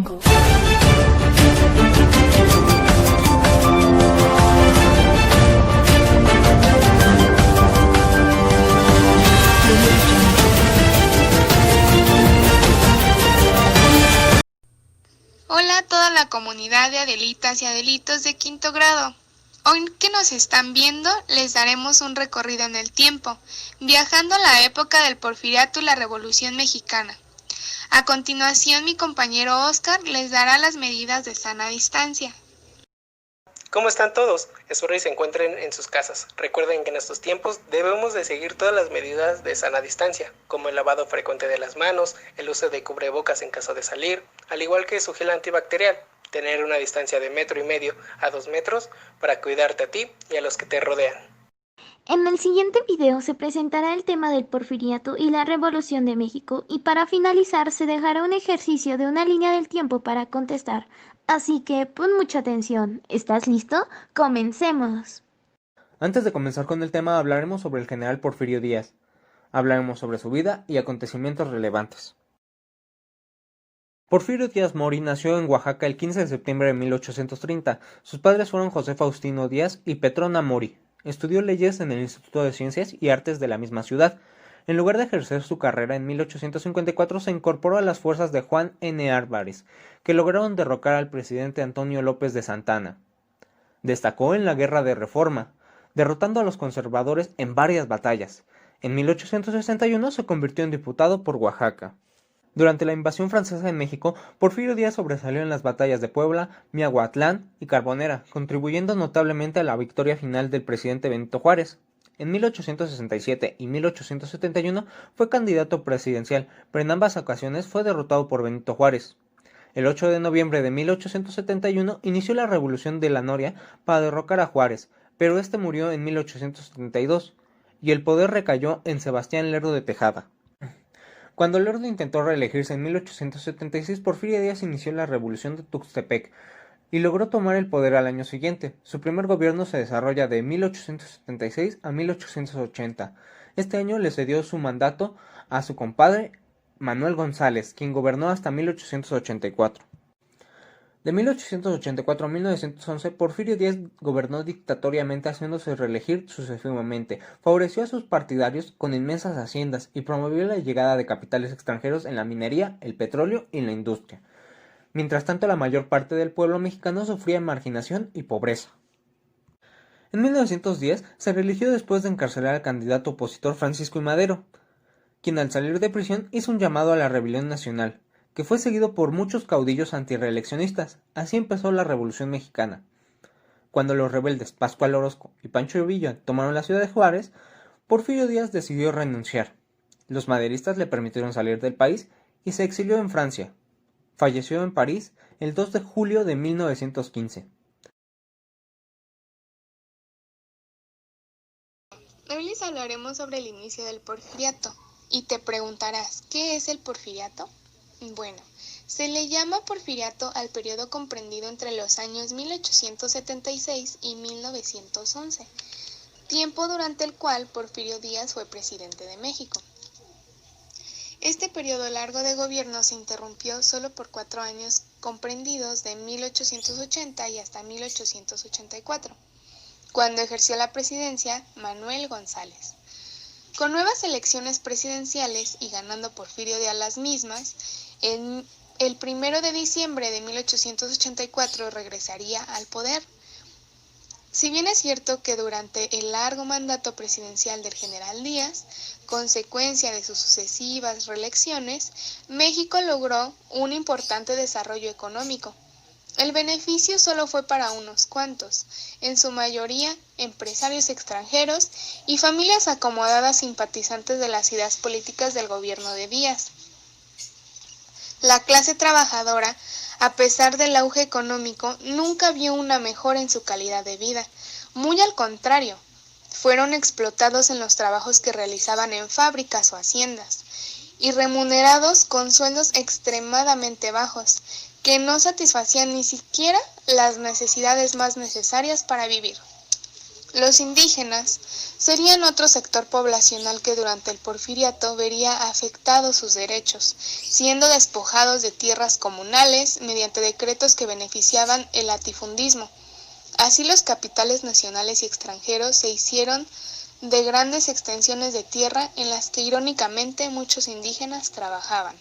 Jungle. Hola a toda la comunidad de Adelitas y Adelitos de quinto grado. Hoy que nos están viendo, les daremos un recorrido en el tiempo, viajando a la época del Porfiriato y la Revolución Mexicana. A continuación, mi compañero Oscar les dará las medidas de sana distancia. ¿Cómo están todos? Espero que se encuentren en sus casas. Recuerden que en estos tiempos debemos de seguir todas las medidas de sana distancia, como el lavado frecuente de las manos, el uso de cubrebocas en caso de salir, al igual que su gel antibacterial, tener una distancia de 1,5 metros a 2 metros para cuidarte a ti y a los que te rodean. En el siguiente video se presentará el tema del Porfiriato y la Revolución de México y para finalizar se dejará un ejercicio de una línea del tiempo para contestar. Así que pon mucha atención. ¿Estás listo? ¡Comencemos! Antes de comenzar con el tema hablaremos sobre el general Porfirio Díaz. Hablaremos sobre su vida y acontecimientos relevantes. Porfirio Díaz Mori nació en Oaxaca el 15 de septiembre de 1830. Sus padres fueron José Faustino Díaz y Petrona Mori. Estudió leyes en el Instituto de Ciencias y Artes de la misma ciudad. En lugar de ejercer su carrera en 1854 se incorporó a las fuerzas de Juan N. Álvarez, que lograron derrocar al presidente Antonio López de Santana. Destacó en la Guerra de Reforma, derrotando a los conservadores en varias batallas. En 1861 se convirtió en diputado por Oaxaca. Durante la invasión francesa en México, Porfirio Díaz sobresalió en las batallas de Puebla, Miahuatlán y Carbonera, contribuyendo notablemente a la victoria final del presidente Benito Juárez. En 1867 y 1871 fue candidato presidencial, pero en ambas ocasiones fue derrotado por Benito Juárez. El 8 de noviembre de 1871 inició la Revolución de la Noria para derrocar a Juárez, pero este murió en 1872, y el poder recayó en Sebastián Lerdo de Tejada. Cuando Lerdo intentó reelegirse en 1876, Porfirio Díaz inició la Revolución de Tuxtepec y logró tomar el poder al año siguiente. Su primer gobierno se desarrolla de 1876 a 1880. Este año le cedió su mandato a su compadre Manuel González, quien gobernó hasta 1884. De 1884 a 1911, Porfirio Díaz gobernó dictatoriamente haciéndose reelegir sucesivamente, favoreció a sus partidarios con inmensas haciendas y promovió la llegada de capitales extranjeros en la minería, el petróleo y la industria. Mientras tanto, la mayor parte del pueblo mexicano sufría marginación y pobreza. En 1910 se reeligió después de encarcelar al candidato opositor Francisco I. Madero, quien al salir de prisión hizo un llamado a la rebelión nacional, que fue seguido por muchos caudillos antirreeleccionistas. Así empezó la Revolución Mexicana. Cuando los rebeldes Pascual Orozco y Pancho Villa tomaron la ciudad de Juárez, Porfirio Díaz decidió renunciar. Los maderistas le permitieron salir del país y se exilió en Francia. Falleció en París el 2 de julio de 1915. Hoy les hablaremos sobre el inicio del Porfiriato. Y te preguntarás, ¿qué es el Porfiriato? Bueno, se le llama Porfiriato al periodo comprendido entre los años 1876 y 1911, tiempo durante el cual Porfirio Díaz fue presidente de México. Este periodo largo de gobierno se interrumpió solo por 4 años comprendidos de 1880 y hasta 1884, cuando ejerció la presidencia Manuel González. Con nuevas elecciones presidenciales y ganando Porfirio Díaz las mismas, el 1 de diciembre de 1884 regresaría al poder. Si bien es cierto que durante el largo mandato presidencial del general Díaz, consecuencia de sus sucesivas reelecciones, México logró un importante desarrollo económico. El beneficio solo fue para unos cuantos, en su mayoría empresarios extranjeros y familias acomodadas simpatizantes de las ideas políticas del gobierno de Díaz. La clase trabajadora, a pesar del auge económico, nunca vio una mejora en su calidad de vida. Muy al contrario, fueron explotados en los trabajos que realizaban en fábricas o haciendas, y remunerados con sueldos extremadamente bajos, que no satisfacían ni siquiera las necesidades más necesarias para vivir. Los indígenas serían otro sector poblacional que durante el Porfiriato vería afectados sus derechos, siendo despojados de tierras comunales mediante decretos que beneficiaban el latifundismo. Así los capitales nacionales y extranjeros se hicieron de grandes extensiones de tierra en las que irónicamente muchos indígenas trabajaban.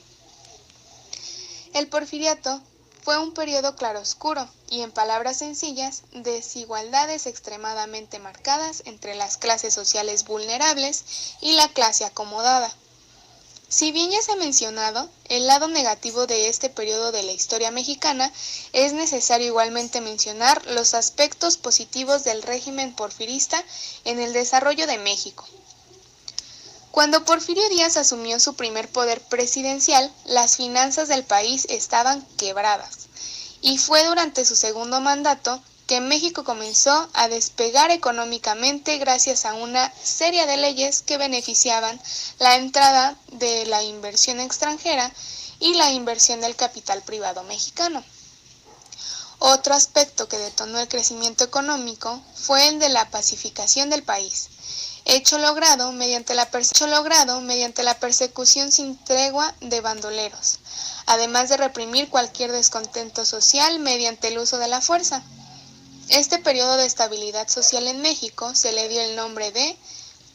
El Porfiriato fue un periodo claroscuro y, en palabras sencillas, desigualdades extremadamente marcadas entre las clases sociales vulnerables y la clase acomodada. Si bien ya se ha mencionado, el lado negativo de este periodo de la historia mexicana, es necesario igualmente mencionar los aspectos positivos del régimen porfirista en el desarrollo de México. Cuando Porfirio Díaz asumió su primer poder presidencial, las finanzas del país estaban quebradas, y fue durante su segundo mandato que México comenzó a despegar económicamente gracias a una serie de leyes que beneficiaban la entrada de la inversión extranjera y la inversión del capital privado mexicano. Otro aspecto que detonó el crecimiento económico fue el de la pacificación del país, hecho logrado mediante la persecución sin tregua de bandoleros, además de reprimir cualquier descontento social mediante el uso de la fuerza. Este periodo de estabilidad social en México se le dio el nombre de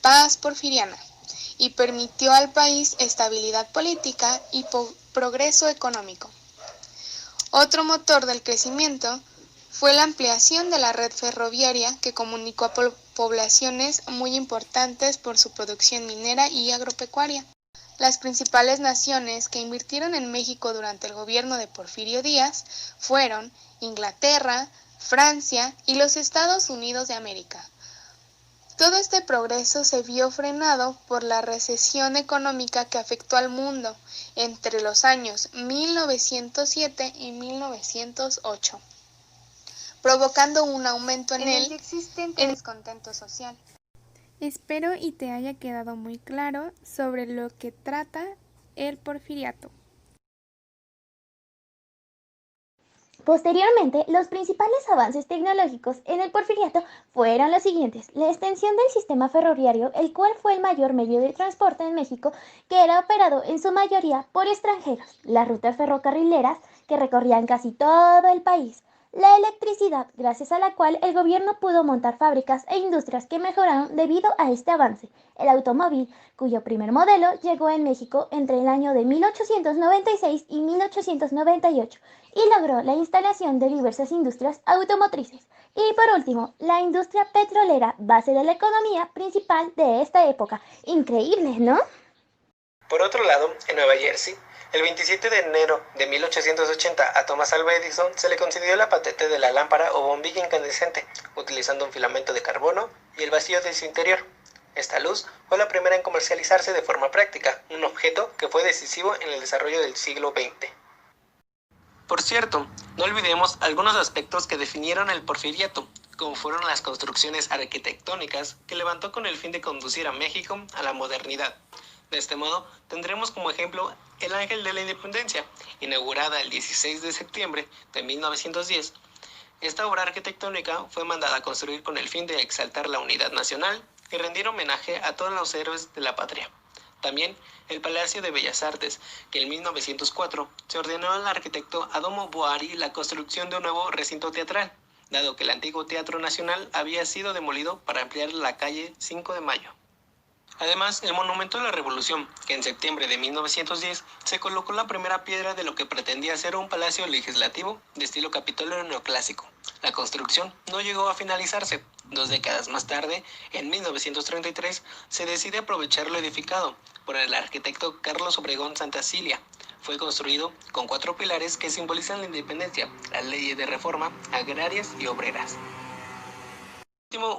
Paz Porfiriana y permitió al país estabilidad política y progreso económico. Otro motor del crecimiento fue la ampliación de la red ferroviaria que comunicó a poblaciones muy importantes por su producción minera y agropecuaria. Las principales naciones que invirtieron en México durante el gobierno de Porfirio Díaz fueron Inglaterra, Francia y los Estados Unidos de América. Todo este progreso se vio frenado por la recesión económica que afectó al mundo entre los años 1907 y 1908, provocando un aumento en el existente descontento social. Espero y te haya quedado muy claro sobre lo que trata el Porfiriato. Posteriormente, los principales avances tecnológicos en el Porfiriato fueron los siguientes: la extensión del sistema ferroviario, el cual fue el mayor medio de transporte en México, que era operado en su mayoría por extranjeros; las rutas ferrocarrileras, que recorrían casi todo el país; la electricidad, gracias a la cual el gobierno pudo montar fábricas e industrias que mejoraron debido a este avance; el automóvil, cuyo primer modelo llegó en México entre el año de 1896 y 1898, y logró la instalación de diversas industrias automotrices; y por último, la industria petrolera, base de la economía principal de esta época. Increíble, ¿no? Por otro lado, en Nueva Jersey, el 27 de enero de 1880 a Thomas Alva Edison se le concedió la patente de la lámpara o bombilla incandescente, utilizando un filamento de carbono y el vacío de su interior. Esta luz fue la primera en comercializarse de forma práctica, un objeto que fue decisivo en el desarrollo del siglo XX. Por cierto, no olvidemos algunos aspectos que definieron el Porfiriato, como fueron las construcciones arquitectónicas que levantó con el fin de conducir a México a la modernidad. De este modo, tendremos como ejemplo el Ángel de la Independencia, inaugurada el 16 de septiembre de 1910. Esta obra arquitectónica fue mandada a construir con el fin de exaltar la unidad nacional y rendir homenaje a todos los héroes de la patria. También el Palacio de Bellas Artes, que en 1904 se ordenó al arquitecto Adolfo Boari la construcción de un nuevo recinto teatral, dado que el antiguo Teatro Nacional había sido demolido para ampliar la calle 5 de Mayo. Además, el Monumento a la Revolución, que en septiembre de 1910 se colocó la primera piedra de lo que pretendía ser un palacio legislativo de estilo Capitolio neoclásico. La construcción no llegó a finalizarse. 2 décadas más tarde, en 1933, se decide aprovechar lo edificado por el arquitecto Carlos Obregón Santacilia. Fue construido con 4 pilares que simbolizan la independencia, las leyes de reforma, agrarias y obreras.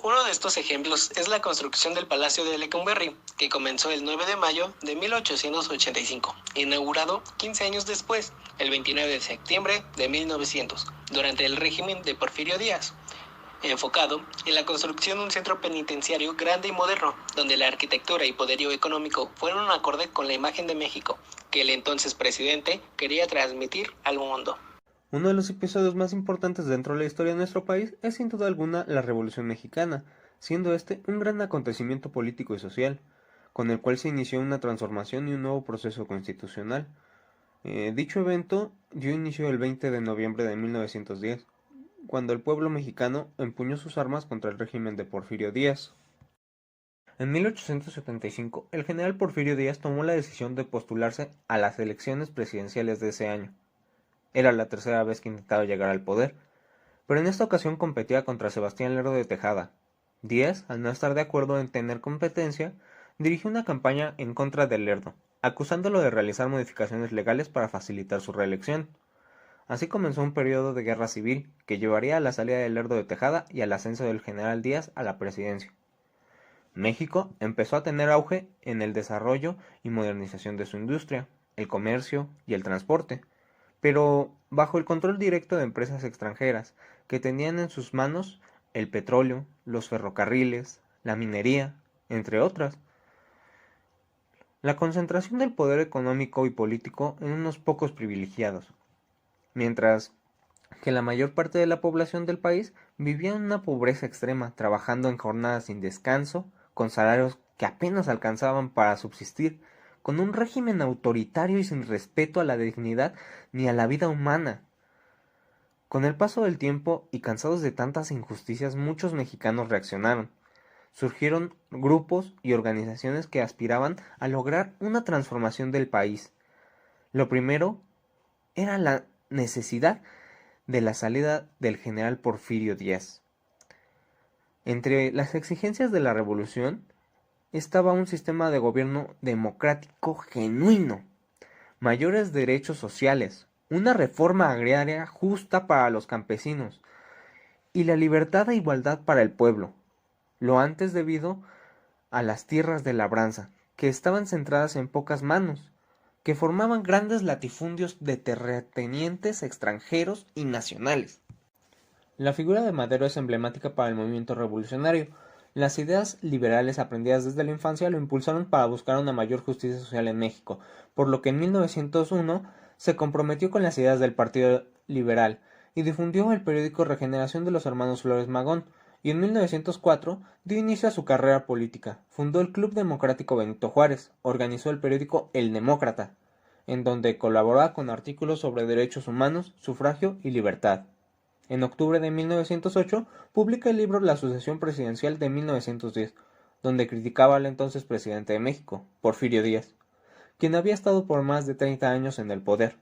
Uno de estos ejemplos es la construcción del Palacio de Lecumberri, que comenzó el 9 de mayo de 1885, inaugurado 15 años después, el 29 de septiembre de 1900, durante el régimen de Porfirio Díaz, enfocado en la construcción de un centro penitenciario grande y moderno, donde la arquitectura y poderío económico fueron acorde con la imagen de México, que el entonces presidente quería transmitir al mundo. Uno de los episodios más importantes dentro de la historia de nuestro país es sin duda alguna la Revolución Mexicana. siendo este un gran acontecimiento político y social, con el cual se inició una transformación y un nuevo proceso constitucional. Dicho evento dio inicio el 20 de noviembre de 1910, cuando el pueblo mexicano empuñó sus armas contra el régimen de Porfirio Díaz. En 1875, el general Porfirio Díaz tomó la decisión de postularse a las elecciones presidenciales de ese año. Era la tercera vez que intentaba llegar al poder, pero en esta ocasión competía contra Sebastián Lerdo de Tejada. Díaz, al no estar de acuerdo en tener competencia, dirigió una campaña en contra de Lerdo, acusándolo de realizar modificaciones legales para facilitar su reelección. Así comenzó un periodo de guerra civil que llevaría a la salida de Lerdo de Tejada y al ascenso del general Díaz a la presidencia. México empezó a tener auge en el desarrollo y modernización de su industria, el comercio y el transporte, pero bajo el control directo de empresas extranjeras que tenían en sus manos el petróleo, los ferrocarriles, la minería, entre otras. La concentración del poder económico y político en unos pocos privilegiados, mientras que la mayor parte de la población del país vivía en una pobreza extrema, trabajando en jornadas sin descanso, con salarios que apenas alcanzaban para subsistir, con un régimen autoritario y sin respeto a la dignidad ni a la vida humana. Con el paso del tiempo y cansados de tantas injusticias, muchos mexicanos reaccionaron. Surgieron grupos y organizaciones que aspiraban a lograr una transformación del país. Lo primero era la necesidad de la salida del general Porfirio Díaz. Entre las exigencias de la revolución estaba un sistema de gobierno democrático genuino, mayores derechos sociales, una reforma agraria justa para los campesinos y la libertad e igualdad para el pueblo, lo antes debido a las tierras de labranza, que estaban centradas en pocas manos, que formaban grandes latifundios de terratenientes extranjeros y nacionales. La figura de Madero es emblemática para el movimiento revolucionario. Las ideas liberales aprendidas desde la infancia lo impulsaron para buscar una mayor justicia social en México, por lo que en 1901 se comprometió con las ideas del Partido Liberal y difundió el periódico Regeneración de los Hermanos Flores Magón, y en 1904 dio inicio a su carrera política. Fundó el Club Democrático Benito Juárez, organizó el periódico El Demócrata, en donde colaboraba con artículos sobre derechos humanos, sufragio y libertad. En octubre de 1908 publica el libro La sucesión presidencial de 1910, donde criticaba al entonces presidente de México, Porfirio Díaz, quien había estado por más de 30 años en el poder,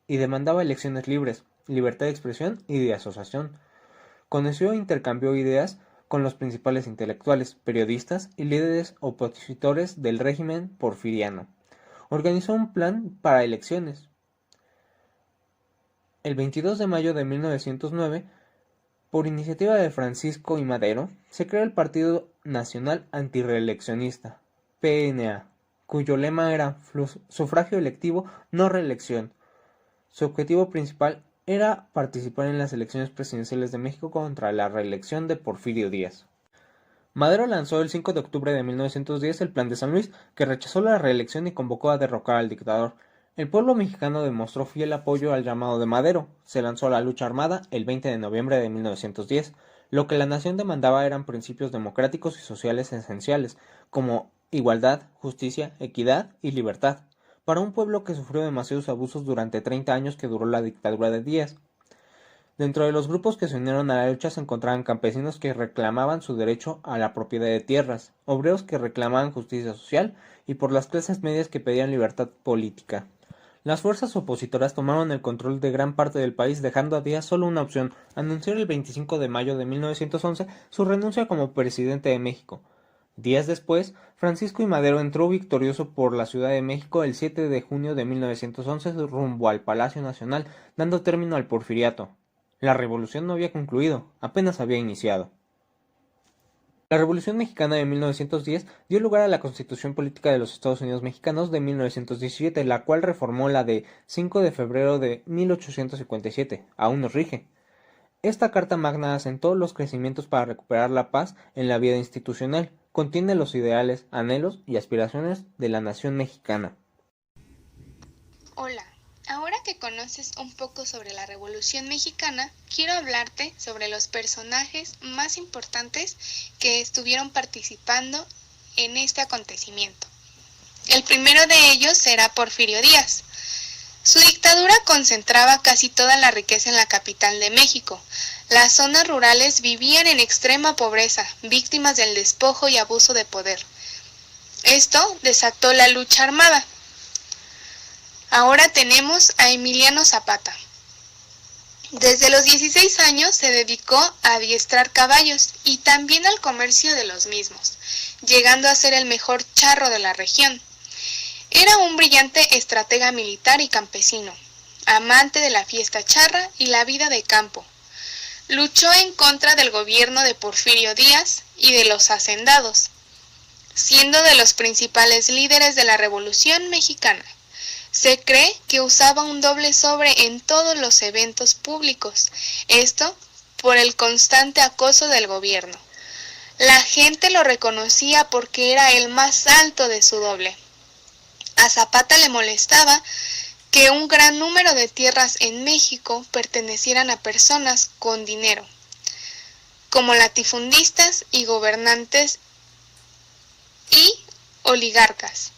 y demandaba elecciones libres, libertad de expresión y de asociación. Conoció e intercambió ideas con los principales intelectuales, periodistas y líderes opositores del régimen porfiriano. Organizó un plan para elecciones. El 22 de mayo de 1909, por iniciativa de Francisco I. Madero, se creó el Partido Nacional Antirreeleccionista, PNA, cuyo lema era sufragio electivo, no reelección. Su objetivo principal era participar en las elecciones presidenciales de México contra la reelección de Porfirio Díaz. Madero lanzó el 5 de octubre de 1910 el Plan de San Luis, que rechazó la reelección y convocó a derrocar al dictador. El pueblo mexicano demostró fiel apoyo al llamado de Madero. Se lanzó a la lucha armada el 20 de noviembre de 1910. Lo que la nación demandaba eran principios democráticos y sociales esenciales, como igualdad, justicia, equidad y libertad, para un pueblo que sufrió demasiados abusos durante 30 años que duró la dictadura de Díaz. Dentro de los grupos que se unieron a la lucha se encontraban campesinos que reclamaban su derecho a la propiedad de tierras, obreros que reclamaban justicia social y por las clases medias que pedían libertad política. Las fuerzas opositoras tomaron el control de gran parte del país, dejando a Díaz solo una opción: anunciar el 25 de mayo de 1911 su renuncia como presidente de México. Días después, Francisco I. Madero entró victorioso por la Ciudad de México el 7 de junio de 1911 rumbo al Palacio Nacional, dando término al porfiriato. La revolución no había concluido, apenas había iniciado. La Revolución Mexicana de 1910 dio lugar a la Constitución Política de los Estados Unidos Mexicanos de 1917, la cual reformó la de 5 de febrero de 1857. Aún nos rige. Esta Carta Magna asentó los crecimientos para recuperar la paz en la vida institucional. Contiene los ideales, anhelos y aspiraciones de la nación mexicana. Hola, ahora que conoces conoces un poco sobre la Revolución Mexicana, quiero hablarte sobre los personajes más importantes que estuvieron participando en este acontecimiento. El primero de ellos será Porfirio Díaz. Su dictadura concentraba casi toda la riqueza en la capital de México. Las zonas rurales vivían en extrema pobreza, víctimas del despojo y abuso de poder. Esto desató la lucha armada. Ahora tenemos a Emiliano Zapata. Desde los 16 años se dedicó a adiestrar caballos y también al comercio de los mismos, llegando a ser el mejor charro de la región. Era un brillante estratega militar y campesino, amante de la fiesta charra y la vida de campo. Luchó en contra del gobierno de Porfirio Díaz y de los hacendados, siendo de los principales líderes de la Revolución Mexicana. Se cree que usaba un doble sobre en todos los eventos públicos, esto por el constante acoso del gobierno. La gente lo reconocía porque era el más alto de su doble. A Zapata le molestaba que un gran número de tierras en México pertenecieran a personas con dinero, como latifundistas y gobernantes y oligarcas.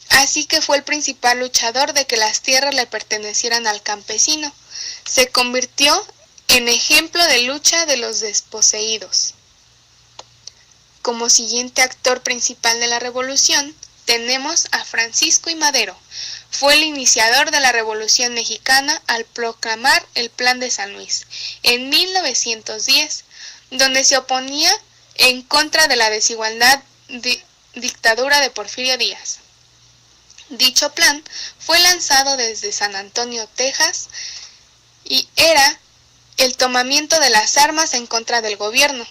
Así que fue el principal luchador de que las tierras le pertenecieran al campesino. Se convirtió en ejemplo de lucha de los desposeídos. Como siguiente actor principal de la revolución, tenemos a Francisco I. Madero. Fue el iniciador de la Revolución Mexicana al proclamar el Plan de San Luis en 1910, donde se oponía en contra de la desigualdad dictadura de Porfirio Díaz. Dicho plan fue lanzado desde San Antonio, Texas, y era el tomamiento de las armas en contra del gobierno.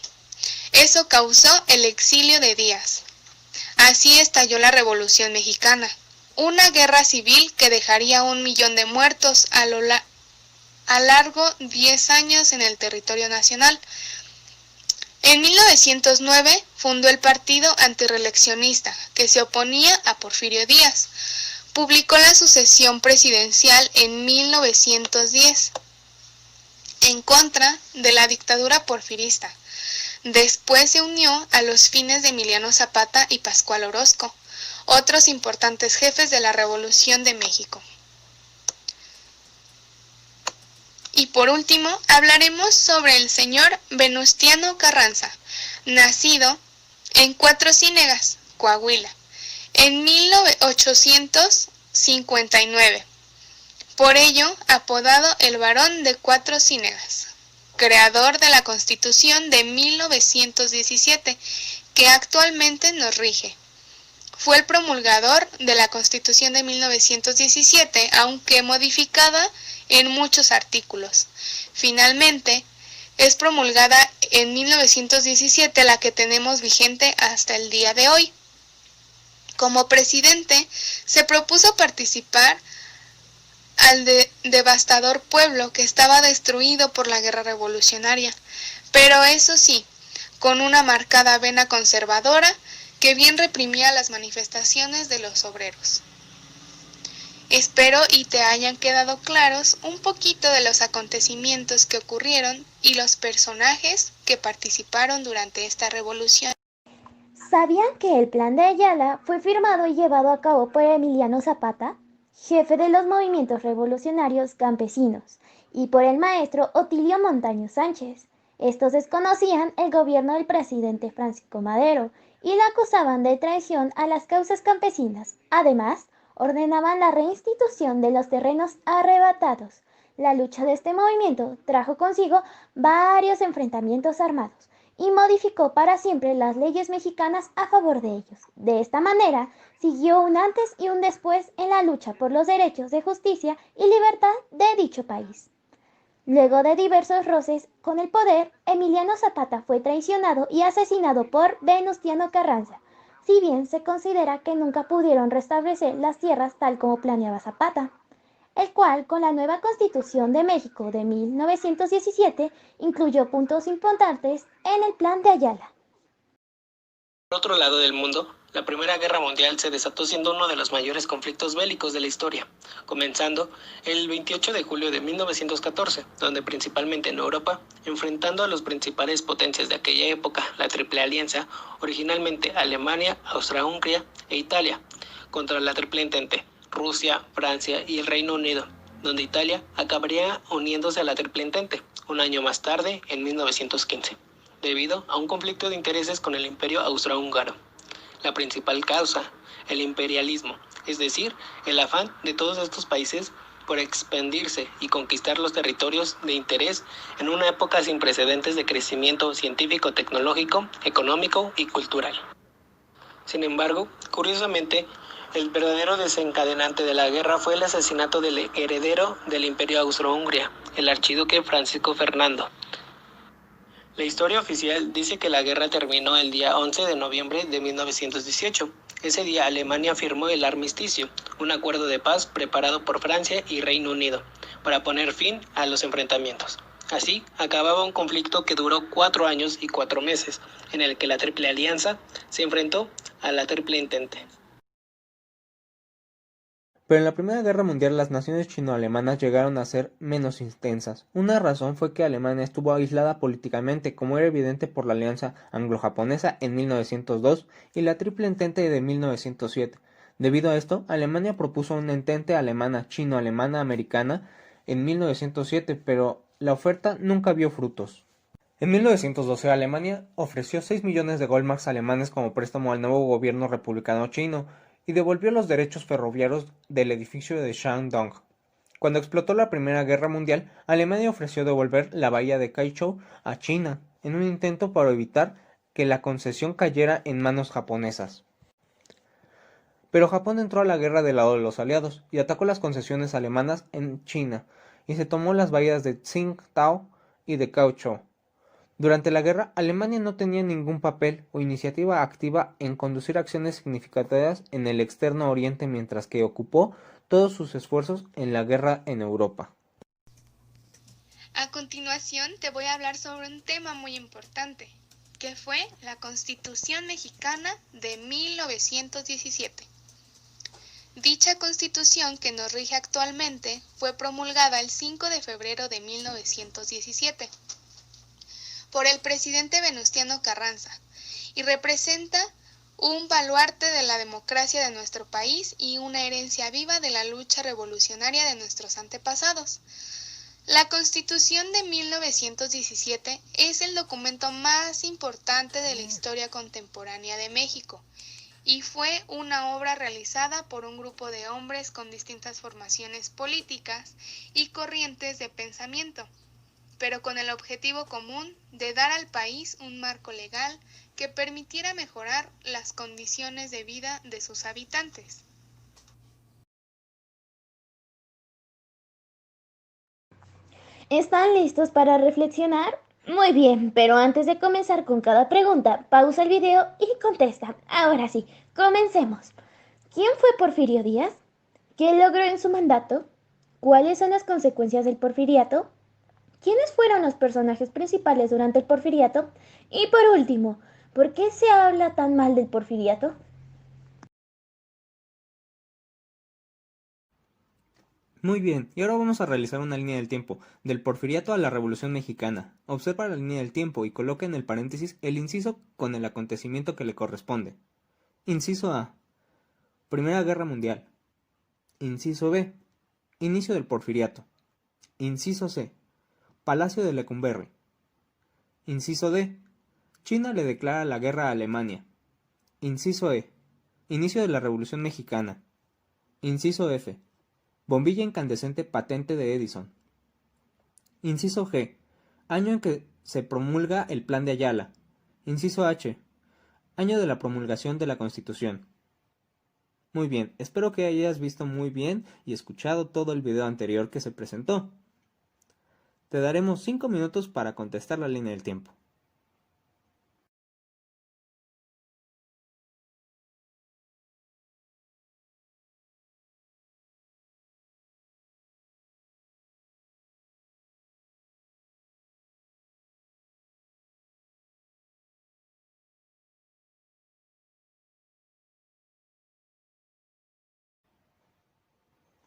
Eso causó el exilio de Díaz. Así estalló la Revolución Mexicana, una guerra civil que dejaría 1 millón de muertos a largo 10 años en el territorio nacional. En 1909 fundó el Partido Antirreeleccionista, que se oponía a Porfirio Díaz. Publicó la sucesión presidencial en 1910, en contra de la dictadura porfirista. Después se unió a los fines de Emiliano Zapata y Pascual Orozco, otros importantes jefes de la Revolución de México. Y por último, hablaremos sobre el señor Venustiano Carranza, nacido en Cuatro Ciénegas, Coahuila, en 1859. Por ello, apodado el Barón de Cuatro Ciénegas, creador de la Constitución de 1917, que actualmente nos rige. Fue el promulgador de la Constitución de 1917, aunque modificada en muchos artículos. Finalmente, es promulgada en 1917 la que tenemos vigente hasta el día de hoy. Como presidente, se propuso participar al devastador pueblo que estaba destruido por la guerra revolucionaria, pero eso sí, con una marcada vena conservadora que bien reprimía las manifestaciones de los obreros. Espero y te hayan quedado claros un poquito de los acontecimientos que ocurrieron y los personajes que participaron durante esta revolución. ¿Sabían que el Plan de Ayala fue firmado y llevado a cabo por Emiliano Zapata, jefe de los movimientos revolucionarios campesinos, y por el maestro Otilio Montaño Sánchez? Estos desconocían el gobierno del presidente Francisco Madero y la acusaban de traición a las causas campesinas. Además, ordenaban la reinstitución de los terrenos arrebatados. La lucha de este movimiento trajo consigo varios enfrentamientos armados y modificó para siempre las leyes mexicanas a favor de ellos. De esta manera, siguió un antes y un después en la lucha por los derechos de justicia y libertad de dicho país. Luego de diversos roces con el poder, Emiliano Zapata fue traicionado y asesinado por Venustiano Carranza, si bien se considera que nunca pudieron restablecer las tierras tal como planeaba Zapata, el cual con la nueva Constitución de México de 1917 incluyó puntos importantes en el Plan de Ayala. Por otro lado del mundo, La Primera Guerra Mundial se desató siendo uno de los mayores conflictos bélicos de la historia, comenzando el 28 de julio de 1914, donde principalmente en Europa, enfrentando a las principales potencias de aquella época, la Triple Alianza, originalmente Alemania, Austria-Hungría e Italia, contra la Triple Entente, Rusia, Francia y el Reino Unido, donde Italia acabaría uniéndose a la Triple Entente un año más tarde, en 1915, debido a un conflicto de intereses con el Imperio Austrohúngaro. La principal causa, el imperialismo, es decir, el afán de todos estos países por expandirse y conquistar los territorios de interés en una época sin precedentes de crecimiento científico, tecnológico, económico y cultural. Sin embargo, curiosamente, el verdadero desencadenante de la guerra fue el asesinato del heredero del Imperio Austrohungría, el archiduque Francisco Fernando. La historia oficial dice que la guerra terminó el día 11 de noviembre de 1918. Ese día Alemania firmó el armisticio, un acuerdo de paz preparado por Francia y Reino Unido, para poner fin a los enfrentamientos. Así, acababa un conflicto que duró 4 años y 4 meses, en el que la Triple Alianza se enfrentó a la Triple Entente. Pero en la Primera Guerra Mundial las naciones chino-alemanas llegaron a ser menos intensas. Una razón fue que Alemania estuvo aislada políticamente, como era evidente por la Alianza Anglo-Japonesa en 1902 y la Triple Entente de 1907. Debido a esto, Alemania propuso una entente alemana chino-alemana-americana en 1907, pero la oferta nunca vio frutos. En 1912, Alemania ofreció 6 millones de Goldmarks alemanes como préstamo al nuevo gobierno republicano chino y devolvió los derechos ferroviarios del edificio de Shandong. Cuando explotó la Primera Guerra Mundial, Alemania ofreció devolver la bahía de Kaichou a China, en un intento para evitar que la concesión cayera en manos japonesas. Pero Japón entró a la guerra del lado de los aliados y atacó las concesiones alemanas en China, y se tomó las bahías de Tsingtao y de Kaohsiung. Durante la guerra, Alemania no tenía ningún papel o iniciativa activa en conducir acciones significativas en el externo oriente mientras que ocupó todos sus esfuerzos en la guerra en Europa. A continuación te voy a hablar sobre un tema muy importante, que fue la Constitución Mexicana de 1917. Dicha Constitución que nos rige actualmente fue promulgada el 5 de febrero de 1917 por el presidente Venustiano Carranza y representa un baluarte de la democracia de nuestro país y una herencia viva de la lucha revolucionaria de nuestros antepasados. La Constitución de 1917 es el documento más importante de la historia contemporánea de México y fue una obra realizada por un grupo de hombres con distintas formaciones políticas y corrientes de pensamiento, pero con el objetivo común de dar al país un marco legal que permitiera mejorar las condiciones de vida de sus habitantes. ¿Están listos para reflexionar? Muy bien, pero antes de comenzar con cada pregunta, pausa el video y contesta. Ahora sí, comencemos. ¿Quién fue Porfirio Díaz? ¿Qué logró en su mandato? ¿Cuáles son las consecuencias del porfiriato? ¿Quiénes fueron los personajes principales durante el porfiriato? Y por último, ¿por qué se habla tan mal del porfiriato? Muy bien, y ahora vamos a realizar una línea del tiempo, del Porfiriato a la Revolución Mexicana. Observa la línea del tiempo y coloca en el paréntesis el inciso con el acontecimiento que le corresponde. Inciso A. Primera Guerra Mundial. Inciso B. Inicio del Porfiriato. Inciso C. Palacio de Lecumberri. Inciso D. China le declara la guerra a Alemania. Inciso E. Inicio de la Revolución Mexicana. Inciso F. Bombilla incandescente patente de Edison. Inciso G. Año en que se promulga el Plan de Ayala. Inciso H. Año de la promulgación de la Constitución. Muy bien, espero que hayas visto muy bien y escuchado todo el video anterior que se presentó. Te daremos 5 minutos para contestar la línea del tiempo.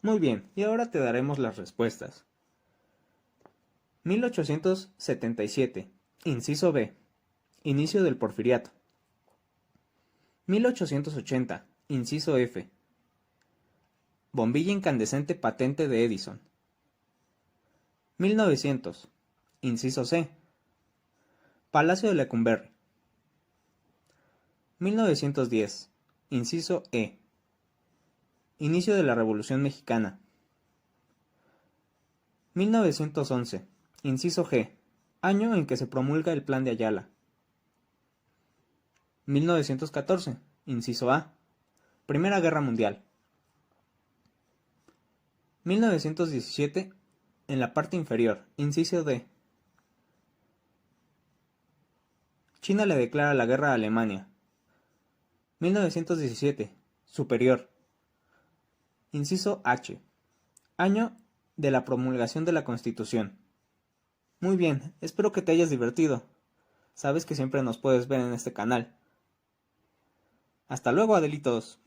Muy bien, y ahora te daremos las respuestas. 1877, inciso B, inicio del porfiriato. 1880, inciso F, bombilla incandescente patente de Edison. 1900, inciso C, Palacio de Lecumberri. 1910, inciso E, inicio de la Revolución Mexicana. 1911, inciso G, año en que se promulga el Plan de Ayala. 1914, inciso A, Primera Guerra Mundial. 1917, en la parte inferior, inciso D, China le declara la guerra a Alemania. 1917, superior, inciso H, año de la promulgación de la Constitución. Muy bien, espero que te hayas divertido. Sabes que siempre nos puedes ver en este canal. Hasta luego, Adelitos.